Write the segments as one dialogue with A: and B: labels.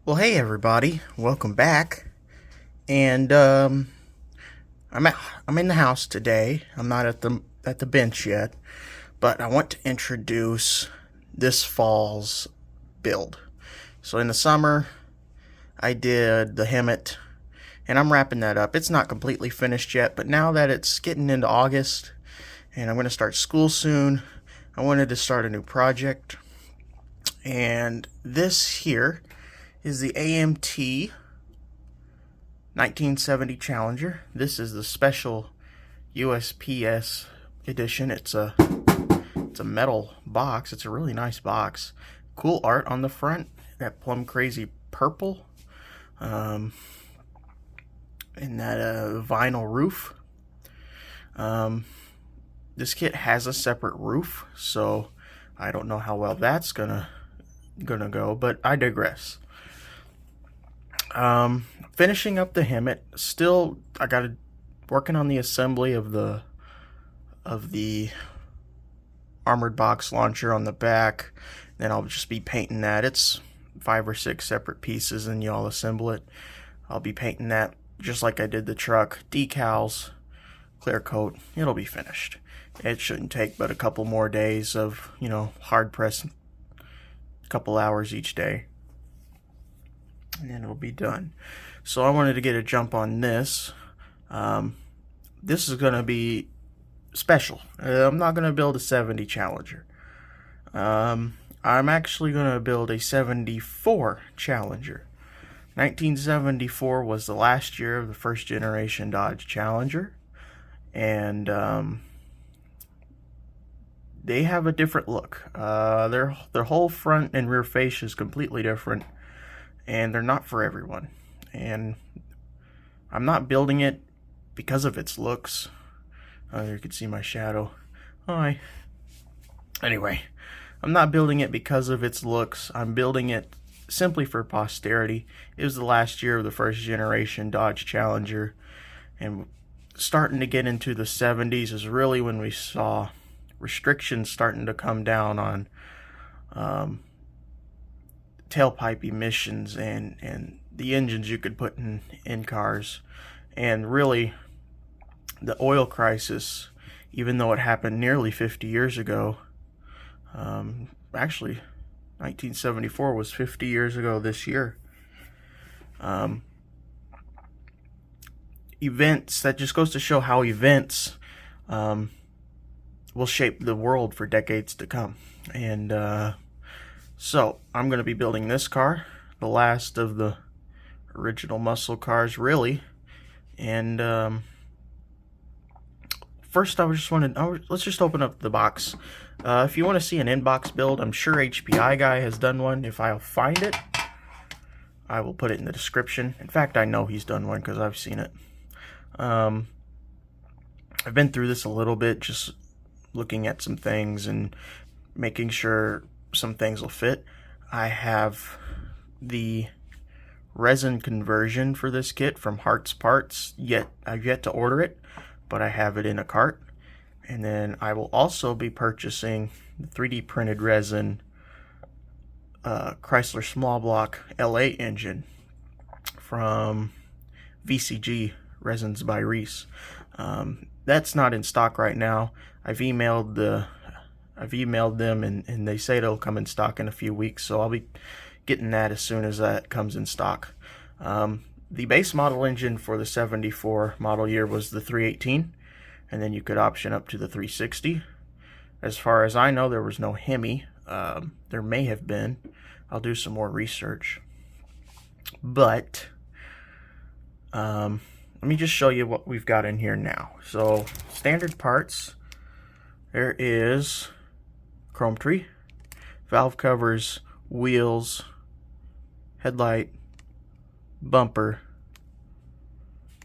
A: Well, hey everybody, welcome back. And I'm at, I'm in the house today. I'm not at the bench yet, but I want to introduce this fall's build. So in the summer, I did the Hemet, and I'm wrapping that up. It's not completely finished yet, but now that it's getting into August, and I'm going to start school soon, I wanted to start a new project. And this here is the AMT 1970 Challenger. This is the special USPS edition. It's a metal box. It's a really nice box. Cool art on the front. That plum crazy purple. And that vinyl roof. This kit has a separate roof, so I don't know how well that's gonna go, but I digress. Finishing up the Hemet. Still, I got working on the assembly of the armored box launcher on the back. Then I'll just be painting that. It's 5 or 6 separate pieces, and y'all assemble it. I'll be painting that just like I did the truck. Decals, clear coat. It'll be finished. It shouldn't take but a couple more days of, hard press, a couple hours each day, and then it'll be done. So I wanted to get a jump on this. This is going to be special. I'm not going to build a 70 Challenger. I'm actually going to build a 74 Challenger. 1974 was the last year of the first generation Dodge Challenger, and they have a different look. Their whole front and rear face is completely different, and they're not for everyone. And I'm not building it because of its looks. You can see my shadow. Hi. Anyway, I'm not building it because of its looks. I'm building it simply for posterity. It was the last year of the first generation Dodge Challenger, and starting to get into the 70s is really when we saw restrictions starting to come down on tailpipe emissions and the engines you could put in cars. And really, the oil crisis, even though it happened nearly 50 years ago, actually 1974 was 50 years ago this year. Events, that just goes to show how events will shape the world for decades to come. And so I'm going to be building this car, the last of the original muscle cars, really. And first, let's just open up the box. If you want to see an inbox build, I'm sure HPI Guy has done one. If I'll find it, I will put it in the description. In fact, I know he's done one because I've seen it. I've been through this a little bit, just looking at some things and making sure some things will fit. I have the resin conversion for this kit from Hart's Parts. I've yet to order it, but I have it in a cart. And then I will also be purchasing the 3D printed resin Chrysler small block LA engine from VCG Resins by Reese. That's not in stock right now. I've emailed them, and they say it'll come in stock in a few weeks, so I'll be getting that as soon as that comes in stock. The base model engine for the 74 model year was the 318, and then you could option up to the 360. As far as I know, there was no Hemi. There may have been. I'll do some more research. But let me just show you what we've got in here now. So, standard parts. There is chrome tree, valve covers, wheels, headlight, bumper,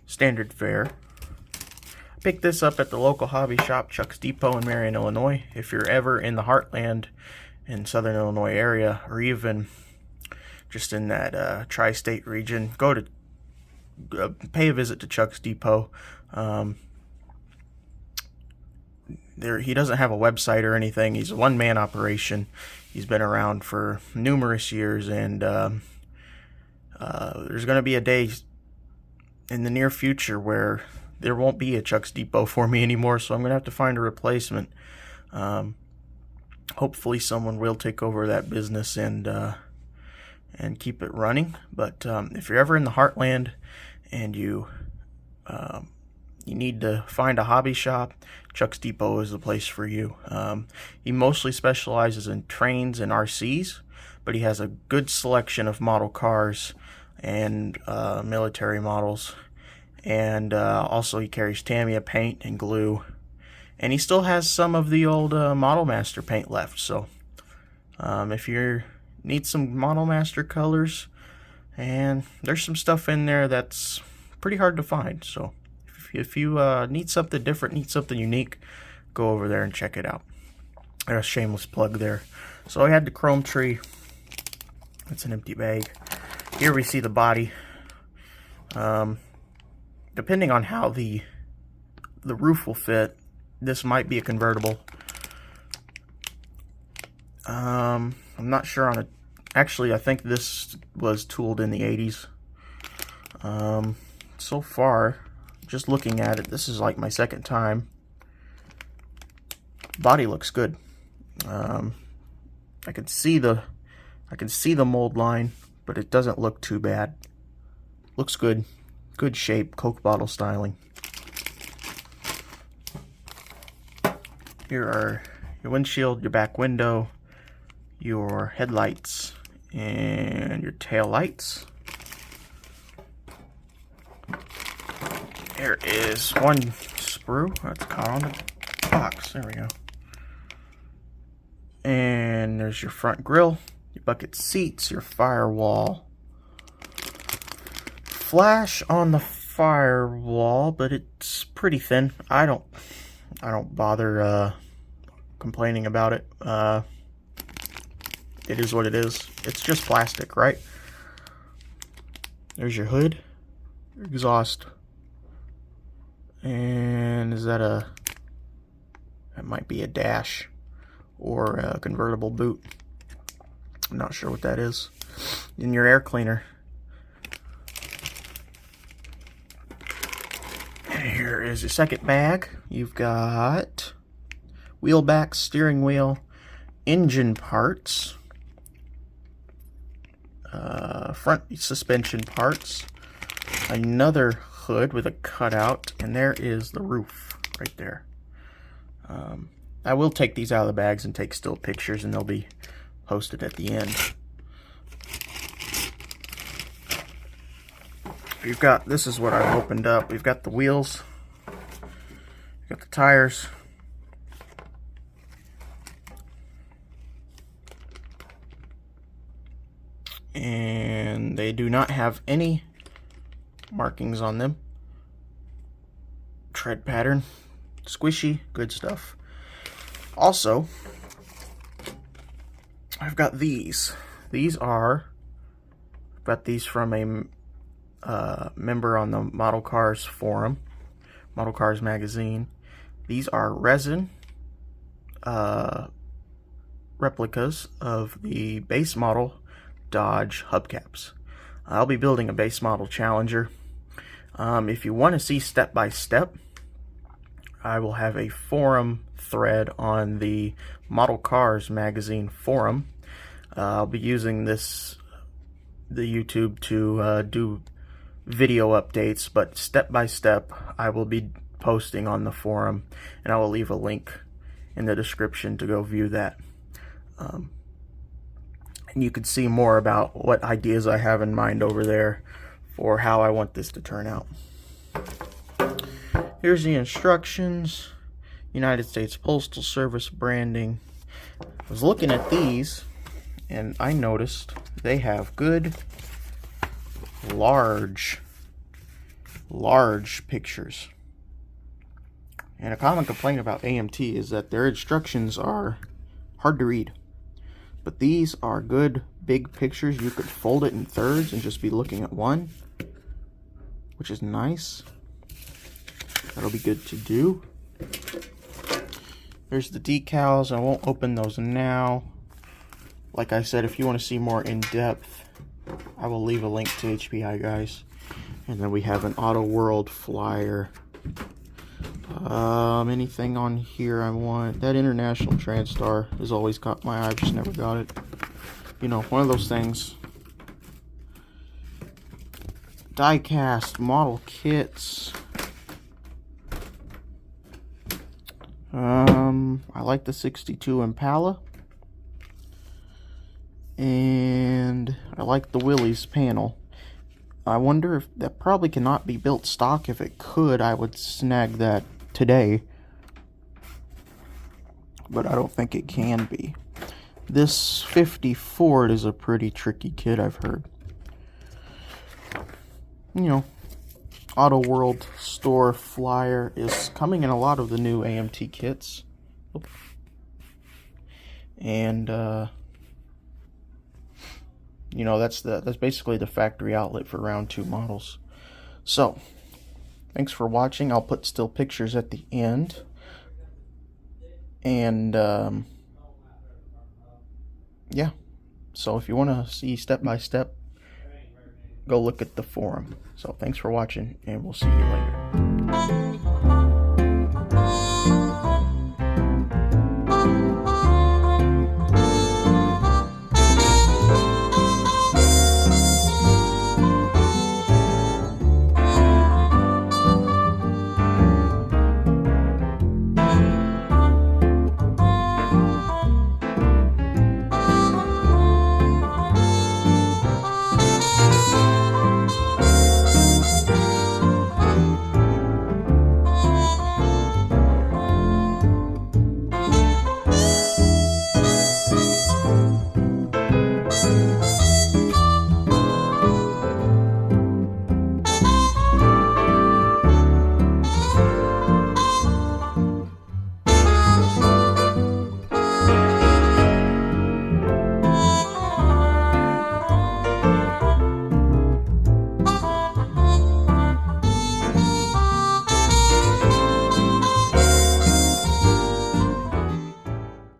A: standard fare. I picked this up at the local hobby shop, Chuck's Depot in Marion, Illinois. If you're ever in the Heartland in Southern Illinois area, or even just in that tri-state region, go to pay a visit to Chuck's Depot. He doesn't have a website or anything. He's a one-man operation. He's been around for numerous years, and There's going to be a day in the near future where there won't be a Chuck's Depot for me anymore, so I'm going to have to find a replacement. Hopefully someone will take over that business and keep it running. But if you're ever in the Heartland and you need to find a hobby shop, Chuck's Depot is the place for you. He mostly specializes in trains and RCs, but he has a good selection of model cars and military models. And also he carries Tamiya paint and glue. And he still has some of the old Model Master paint left. So if you need some Model Master colors, and there's some stuff in there that's pretty hard to find. So if you need something different, need something unique, go over there and check it out. There's a shameless plug there. So I had the chrome tree. It's an empty bag. Here we see the body. Depending on how the roof will fit, this might be a convertible. I'm not sure on it. Actually, I think this was tooled in the 80s. So far, just looking at it, this is like my second time. Body looks good. I can see the mold line, but it doesn't look too bad. Looks good. Good shape, Coke bottle styling. Here are your windshield, your back window, your headlights, and your tail lights. There is one sprue that's caught on the box. There we go. And there's your front grille, your bucket seats, your firewall. Flash on the firewall, but it's pretty thin. I don't bother complaining about it. It is what it is. It's just plastic, right? There's your hood, your exhaust, and is that that might be a dash or a convertible boot. I'm not sure what that is. And your air cleaner. Here is your second bag. You've got wheel back, steering wheel, engine parts, front suspension parts, another hood with a cutout, and there is the roof right there. I will take these out of the bags and take still pictures, and they'll be posted at the end. We've got, this is what I've opened up. We've got the wheels, we've got the tires, and they do not have any markings on them. Tread pattern, squishy, good stuff. Also, I've got these. These are, I've got these from a member on the Model Cars forum, Model Cars magazine. These are resin replicas of the base model Dodge hubcaps. I'll be building a base model Challenger. If you want to see step by step, I will have a forum thread on the Model Cars magazine forum. I'll be using the YouTube to do video updates, but step by step I will be posting on the forum, and I will leave a link in the description to go view that. And you can see more about what ideas I have in mind over there for how I want this to turn out. Here's the instructions. United States Postal Service branding. I was looking at these and I noticed they have good large pictures. And a common complaint about AMT is that their instructions are hard to read. But these are good big pictures. You could fold it in thirds and just be looking at one, which is nice. That'll be good to do. There's the decals. I won't open those now. Like I said, if you want to see more in depth, I will leave a link to HPI, guys. And then we have an Auto World flyer. Anything on here I want? That International Transstar has always caught my eye. I've just never got it. You know, one of those things. Die-cast model kits. I like the 62 Impala. And I like the Willys panel. I wonder if that probably cannot be built stock. If it could, I would snag that today. But I don't think it can be. This 50 Ford is a pretty tricky kit, I've heard. You know, Auto World store flyer is coming in a lot of the new AMT kits. And you know, that's basically the factory outlet for round 2 models. So, thanks for watching. I'll put still pictures at the end. And yeah. So if you want to see step by step, go look at the forum. So thanks for watching, and we'll see you later.